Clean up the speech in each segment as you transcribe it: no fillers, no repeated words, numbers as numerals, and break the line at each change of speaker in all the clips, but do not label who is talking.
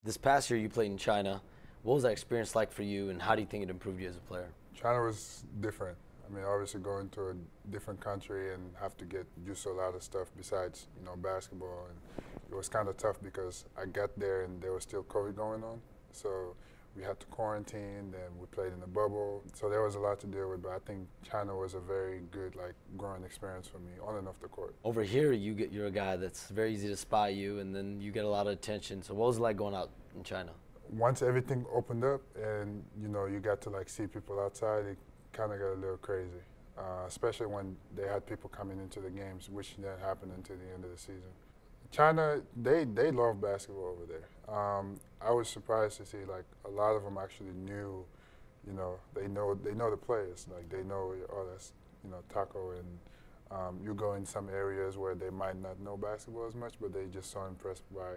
This past year you played in China. What was that experience like for you, and how do you think it improved you as a player?
China was different. I mean, obviously going to a different country and have to get used to a lot of stuff besides, basketball. And it was kind of tough because I got there and there was still COVID going on. So we had to quarantine, then we played in a bubble. So there was a lot to deal with, but I think China was a very good, growing experience for me on and off the court.
Over here, you're a guy that's very easy to spy you, and then you get a lot of attention. So what was it like going out in China?
Once everything opened up and, you got to, see people outside, it kind of got a little crazy, especially when they had people coming into the games, which didn't happen until the end of the season. China, they love basketball over there. I was surprised to see a lot of them actually knew, they know the players, they know, oh, that's Tacko, and you go in some areas where they might not know basketball as much, but they just so impressed by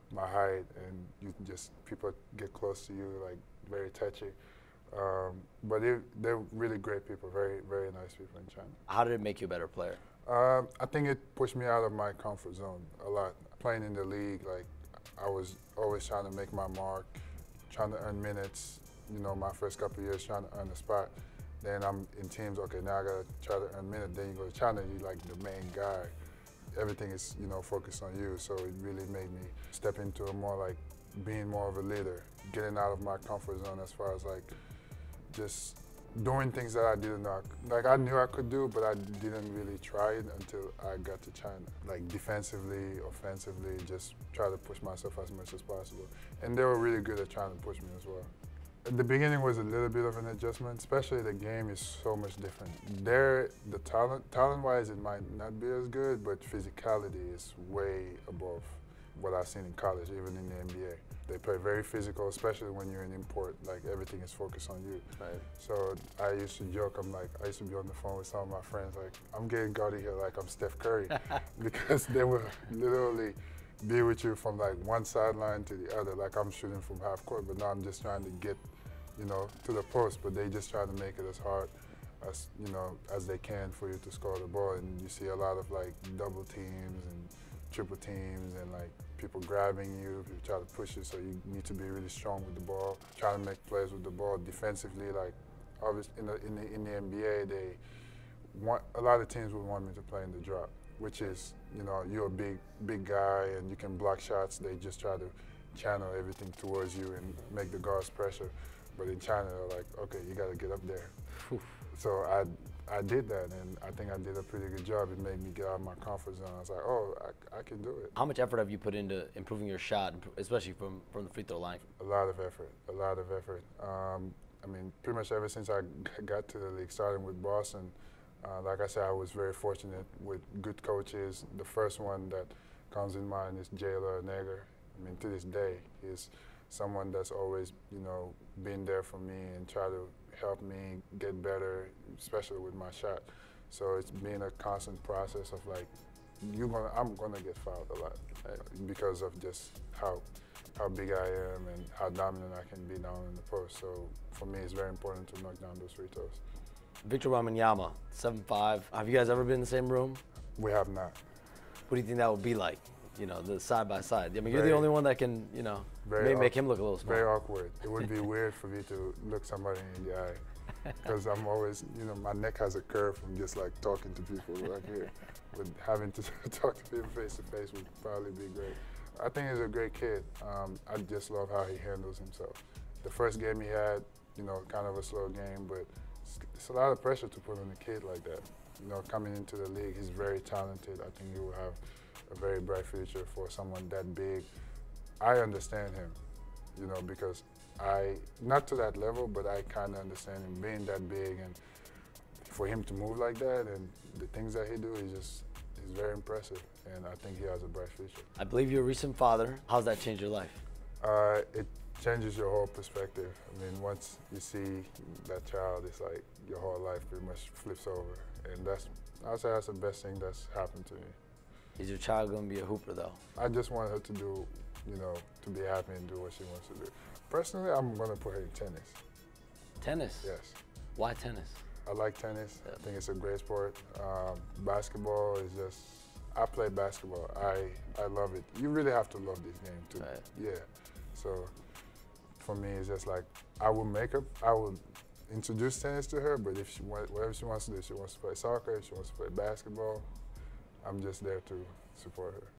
my height, and people get close to you, very touchy. But they're really great people, very, very nice people in China.
How did it make you a better player?
I think it pushed me out of my comfort zone a lot. Playing in the league, I was always trying to make my mark, trying to earn minutes. My first couple of years trying to earn a spot. Then I'm in teams, okay, now I gotta try to earn minutes. Then you go to China, you're the main guy. Everything is, focused on you. So it really made me step into a more being more of a leader, getting out of my comfort zone as far as just doing things that I didn't know. I knew I could do, but I didn't really try it until I got to China. Defensively, offensively, just try to push myself as much as possible. And they were really good at trying to push me as well. At the beginning was a little bit of an adjustment, especially the game is so much different. There, the talent-wise, it might not be as good, but physicality is way above what I've seen in college, even in the NBA. They play very physical, especially when you're in import. Everything is focused on you.
Right.
So I used to joke, I used to be on the phone with some of my friends, I'm getting gaudy here like I'm Steph Curry, because they would literally be with you from one sideline to the other, I'm shooting from half court, but now I'm just trying to get, to the post, but they just try to make it as hard as they can for you to score the ball. And you see a lot of double teams and triple teams and people grabbing you, people try to push you, so you need to be really strong with the ball, try to make plays with the ball defensively. Obviously in the NBA, a lot of teams would want me to play in the drop, which is, you're a big guy and you can block shots. They just try to channel everything towards you and make the guards pressure. But in China, they're okay, you got to get up there. So I did that, and I think I did a pretty good job. It made me get out of my comfort zone. I was oh, I can do it.
How much effort have you put into improving your shot, especially from the free throw line?
A lot of effort, a lot of effort. I mean, pretty much ever since I got to the league, starting with Boston, like I said, I was very fortunate with good coaches. The first one that comes in mind is Jayla Nager. I mean, to this day, he's someone that's always, been there for me and try to help me get better, especially with my shot. So it's been a constant process of I'm gonna get fouled a lot because of just how big I am and how dominant I can be down in the post. So for me, it's very important to knock down those free throws.
Victor Wembanyama, 7'5". Have you guys ever been in the same room?
We have not.
What do you think that would be like? The side by side. I mean, you're the only one that can, maybe make him look a little small.
Very awkward. It would be weird for me to look somebody in the eye, because I'm always, my neck has a curve from just talking to people right here. But having to talk to people face to face would probably be great. I think he's a great kid. I just love how he handles himself. The first game he had, kind of a slow game, but it's a lot of pressure to put on a kid like that. Coming into the league, he's very talented. I think he will have a very bright future for someone that big. I understand him, because not to that level, but I kind of understand him being that big, and for him to move like that and the things that he do is very impressive, and I think he has a bright future.
I believe you're a recent father. How's that changed your life?
It changes your whole perspective. I mean, once you see that child, it's your whole life pretty much flips over, and I'd say that's the best thing that's happened to me.
Is your child going to be a hooper, though?
I just want her to do, to be happy and do what she wants to do. Personally, I'm going to put her in tennis.
Tennis?
Yes.
Why tennis?
I like tennis. I think it's a great sport. Basketball is just, I play basketball. I love it. You really have to love this game, too.
Right.
Yeah. So for me, it's just like I would introduce tennis to her, but if whatever she wants to do, she wants to play soccer, she wants to play basketball, I'm just there to support her.